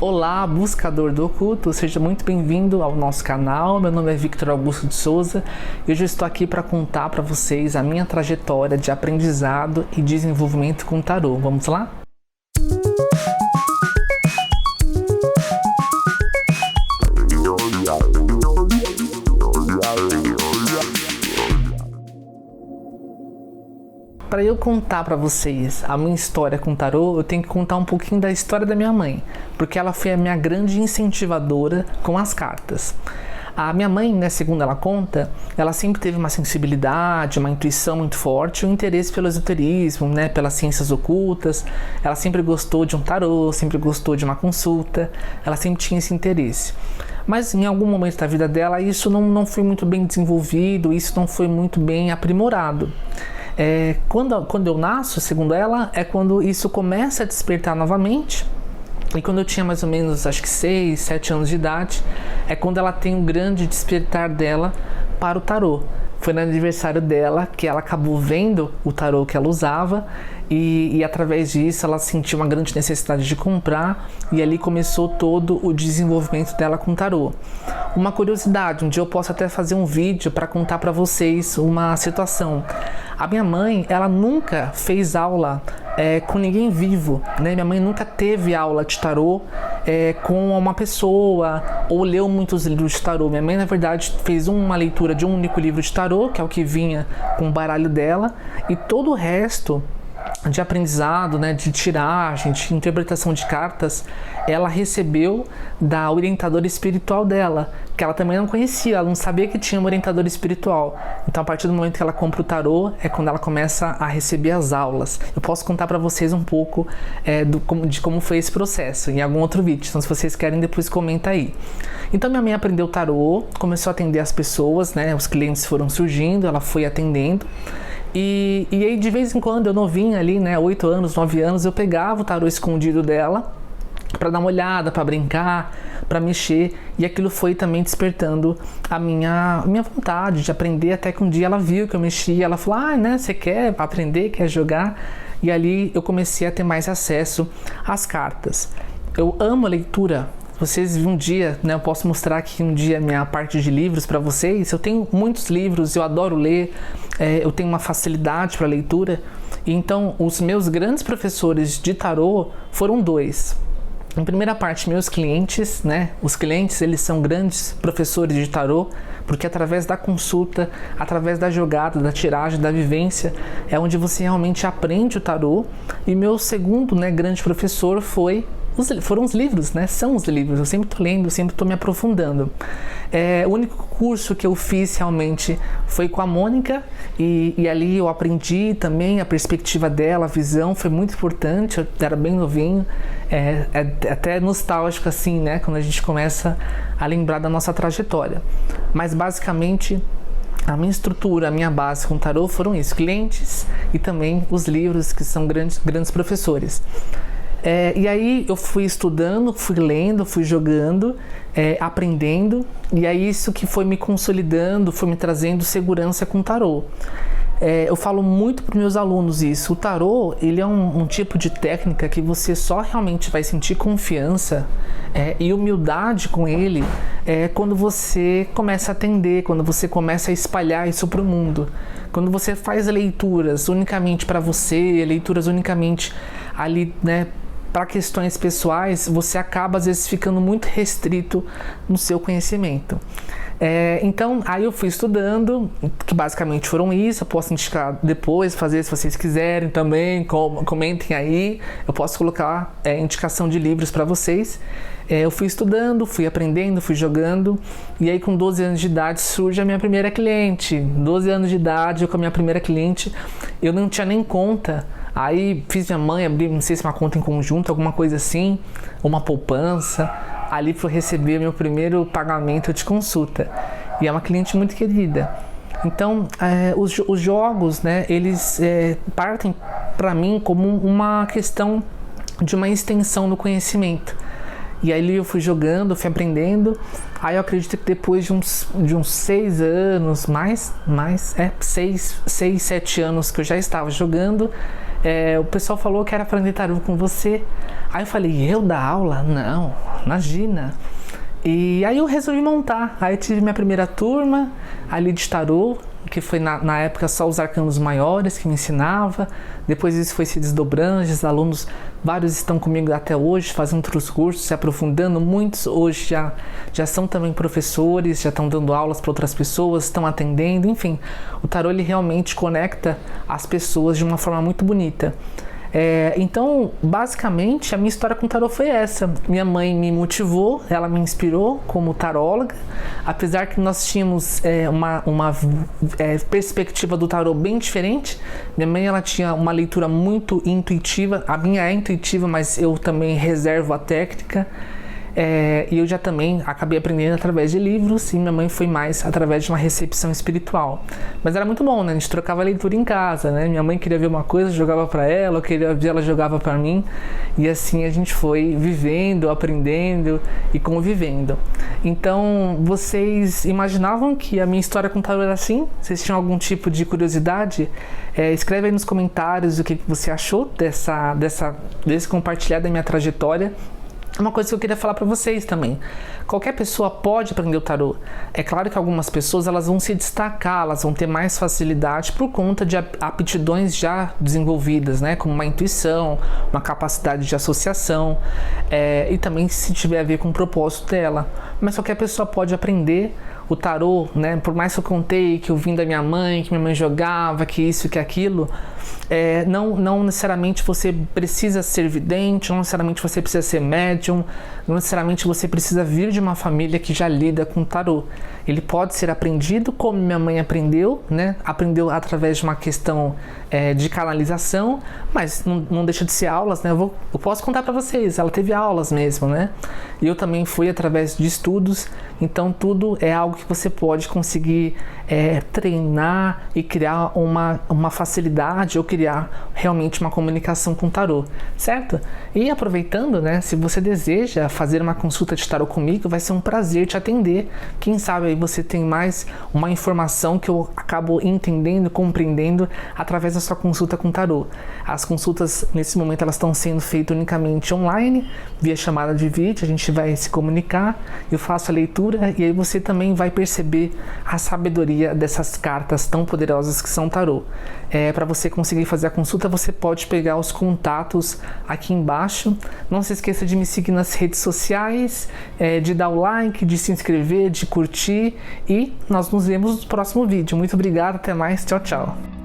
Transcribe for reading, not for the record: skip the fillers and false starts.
Olá, buscador do oculto, seja muito bem-vindo ao nosso canal. Meu nome é Victor Augusto de Souza e hoje eu estou aqui para contar para vocês a minha trajetória de aprendizado e desenvolvimento com tarô. Vamos lá? Para eu contar para vocês a minha história com tarô, eu tenho que contar um pouquinho da história da minha mãe, porque ela foi a minha grande incentivadora com as cartas. A minha mãe, né, segundo ela conta, ela sempre teve uma sensibilidade, uma intuição muito forte, um interesse pelo esoterismo, né, pelas ciências ocultas. Ela sempre gostou de um tarô, sempre gostou de uma consulta, ela sempre tinha esse interesse. Mas em algum momento da vida dela, isso não foi muito bem desenvolvido, isso não foi muito bem aprimorado. Quando eu nasço, segundo ela, é quando isso começa a despertar novamente. E quando eu tinha mais ou menos, acho que 6, 7 anos de idade, é quando ela tem um grande despertar dela para o tarô. Foi no aniversário dela que ela acabou vendo o tarô que ela usava e através disso ela sentiu uma grande necessidade de comprar e ali começou todo o desenvolvimento dela com tarô. Uma curiosidade, um dia eu posso até fazer um vídeo para contar para vocês uma situação. A minha mãe, ela nunca fez aula com ninguém vivo, né? Minha mãe nunca teve aula de tarô com uma pessoa ou leu muitos livros de tarô. Minha mãe, na verdade, fez uma leitura de um único livro de tarô, que é o que vinha com o baralho dela, e todo o resto de aprendizado, né, de tiragem, de interpretação de cartas, ela recebeu da orientadora espiritual dela, que ela também não conhecia, ela não sabia que tinha uma orientadora espiritual. Então, a partir do momento que ela compra o tarô, é quando ela começa a receber as aulas. Eu posso contar para vocês um pouco de como foi esse processo em algum outro vídeo, então se vocês querem, depois comenta aí. Então, minha mãe aprendeu tarô, começou a atender as pessoas, né, os clientes foram surgindo, ela foi atendendo. E aí de vez em quando eu novinha ali, né, 8 anos, 9 anos, eu pegava o tarô escondido dela para dar uma olhada, para brincar, para mexer, e aquilo foi também despertando a minha vontade de aprender, até que um dia ela viu que eu mexia, ela falou, né, você quer aprender, quer jogar? E ali eu comecei a ter mais acesso às cartas. Eu amo a leitura. Vocês um dia, né, eu posso mostrar aqui um dia a minha parte de livros para vocês. Eu tenho muitos livros, eu adoro ler, eu tenho uma facilidade para leitura. E então, os meus grandes professores de tarô foram 2. Em primeira parte, meus clientes, né? Os clientes, eles são grandes professores de tarô, porque através da consulta, através da jogada, da tiragem, da vivência, é onde você realmente aprende o tarô. E meu segundo, né, grande professor foram os livros, né? São os livros. Eu sempre estou lendo, sempre estou me aprofundando. O único curso que eu fiz realmente foi com a Mônica e ali eu aprendi também a perspectiva dela, a visão, foi muito importante. Eu era bem novinho, até nostálgico assim, né? Quando a gente começa a lembrar da nossa trajetória. Mas basicamente a minha estrutura, a minha base com tarô foram isso, clientes e também os livros que são grandes professores. E aí eu fui estudando, fui lendo, fui jogando, aprendendo, e aí isso que foi me consolidando, foi me trazendo segurança com o tarô. Eu falo muito para os meus alunos isso, o tarô, ele é um tipo de técnica que você só realmente vai sentir confiança e humildade com ele quando você começa a atender, quando você começa a espalhar isso para o mundo. Quando você faz leituras unicamente para você, leituras unicamente ali, né, para questões pessoais, você acaba às vezes ficando muito restrito no seu conhecimento. Então, aí eu fui estudando, que basicamente foram isso. Eu posso indicar depois, fazer se vocês quiserem também, comentem aí. Eu posso colocar indicação de livros para vocês. Eu fui estudando, fui aprendendo, fui jogando, e aí com 12 anos de idade surge a minha primeira cliente. 12 anos de idade, eu com a minha primeira cliente, eu não tinha nem conta. Aí fiz minha mãe abrir, não sei se uma conta em conjunto, alguma coisa assim, uma poupança. Ali fui receber meu primeiro pagamento de consulta. E é uma cliente muito querida. Então, os jogos, né, eles partem para mim como uma questão de uma extensão no conhecimento. E aí eu fui jogando, fui aprendendo. Aí eu acredito que depois de uns 6 anos, 6, 7 anos que eu já estava jogando, o pessoal falou que era aprender tarô com você. Aí eu falei, eu dar aula? Não, imagina. E aí eu resolvi montar. Aí eu tive minha primeira turma ali de tarô, que foi na época só os arcanos maiores que me ensinava. Depois isso foi se desdobrando, os alunos, vários estão comigo até hoje, fazendo outros cursos, se aprofundando. Muitos hoje já são também professores, já estão dando aulas para outras pessoas, estão atendendo, enfim. O tarô ele realmente conecta as pessoas de uma forma muito bonita. Então, basicamente, a minha história com o tarô foi essa. Minha mãe me motivou, ela me inspirou como taróloga, apesar que nós tínhamos uma perspectiva do tarô bem diferente. Minha mãe ela tinha uma leitura muito intuitiva, a minha é intuitiva, mas eu também reservo a técnica. E eu já também acabei aprendendo através de livros, e minha mãe foi mais através de uma recepção espiritual. Mas era muito bom, né? A gente trocava leitura em casa, né? Minha mãe queria ver uma coisa, jogava para ela, eu queria ver, ela jogava para mim. E assim a gente foi vivendo, aprendendo e convivendo. Então, vocês imaginavam que a minha história com o tarô era assim? Vocês tinham algum tipo de curiosidade? Escreve aí nos comentários o que você achou desse compartilhar da minha trajetória. Uma coisa que eu queria falar para vocês também, qualquer pessoa pode aprender o tarô. É claro que algumas pessoas elas vão se destacar, elas vão ter mais facilidade por conta de aptidões já desenvolvidas, né? Como uma intuição, uma capacidade de associação, e também se tiver a ver com o propósito dela. Mas qualquer pessoa pode aprender o tarô, né? Por mais que eu contei que eu vim da minha mãe, que minha mãe jogava, que isso, que aquilo, não necessariamente você precisa ser vidente, não necessariamente você precisa ser médium, não necessariamente você precisa vir de uma família que já lida com tarô. Ele pode ser aprendido como minha mãe aprendeu, né? Aprendeu através de uma questão de canalização, mas não deixa de ser aulas, né? Eu posso contar para vocês, ela teve aulas mesmo, né? E eu também fui através de estudos, então tudo é algo que você pode conseguir treinar e criar uma facilidade ou criar realmente uma comunicação com o tarô, certo? E aproveitando, né, se você deseja fazer uma consulta de tarô comigo, vai ser um prazer te atender. Quem sabe aí você tem mais uma informação que eu acabo entendendo, compreendendo através da sua consulta com tarô. As consultas, nesse momento, elas estão sendo feitas unicamente online, via chamada de vídeo, a gente vai se comunicar, eu faço a leitura e aí você também vai perceber a sabedoria dessas cartas tão poderosas que são tarô. Para você conseguir fazer a consulta, você pode pegar os contatos aqui embaixo. Não se esqueça de me seguir nas redes sociais, de dar o like, de se inscrever, de curtir, e nós nos vemos no próximo vídeo. Muito obrigado, até mais, tchau, tchau.